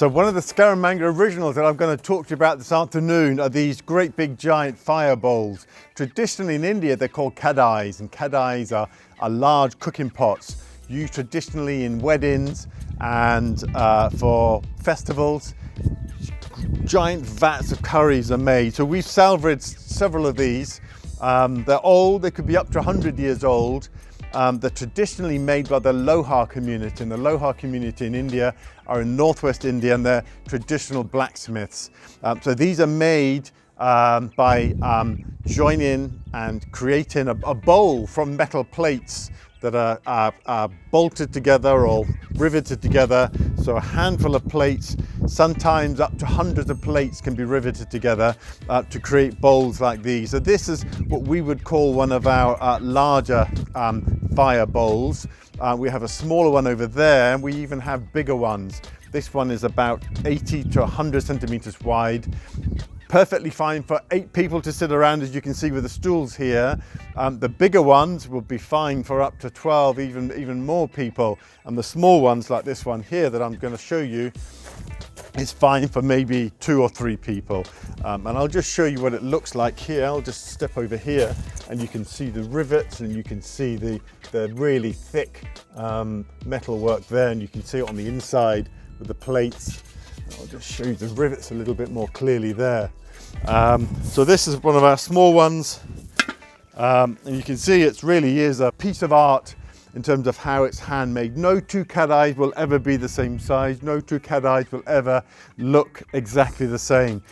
So one of the Scaramanga originals that I'm going to talk to you about this afternoon are these great big giant fire bowls. Traditionally in India they're called kadais, and kadais are large cooking pots used traditionally in weddings and for festivals. Giant vats of curries are made. So we've salvaged several of these. They're old, they could be up to 100 years old. They're traditionally made by the Lohar community, and the Lohar community in India are in northwest India, and they're traditional blacksmiths. So these are made by joining and creating a bowl from metal plates that are bolted together or riveted together. So a handful of plates, sometimes up to hundreds of plates can be riveted together to create bowls like these. So this is what we would call one of our larger fire bowls. We have a smaller one over there, and we even have bigger ones. This one is about 80 to 100 centimeters wide. Perfectly fine for 8 people to sit around, as you can see with the stools here. The bigger ones will be fine for up to 12, even more people. And the small ones like this one here that I'm going to show you is fine for maybe 2 or 3 people. And I'll just show you what it looks like here. I'll just step over here and you can see the rivets, and you can see the really thick metal work there, and you can see it on the inside with the plates. I'll just show you the rivets a little bit more clearly there. So this is one of our small ones, and you can see it really is a piece of art in terms of how it's handmade. No 2 kadais will ever be the same size. No 2 kadais will ever look exactly the same.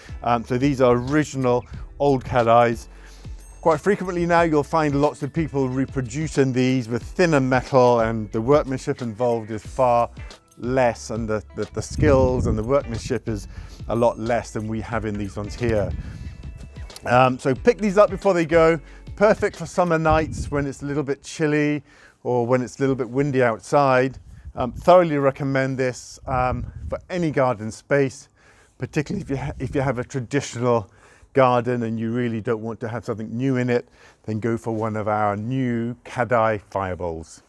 So these are original old kadais. Quite frequently now you'll find lots of people reproducing these with thinner metal, and the workmanship involved is far less, and the skills and the workmanship is a lot less than we have in these ones here. So pick these up before they go. Perfect for summer nights when it's a little bit chilly or when it's a little bit windy outside. Thoroughly recommend this for any garden space, particularly if you have a traditional garden and you really don't want to have something new in it, then go for one of our new Kadai Fire Bowls.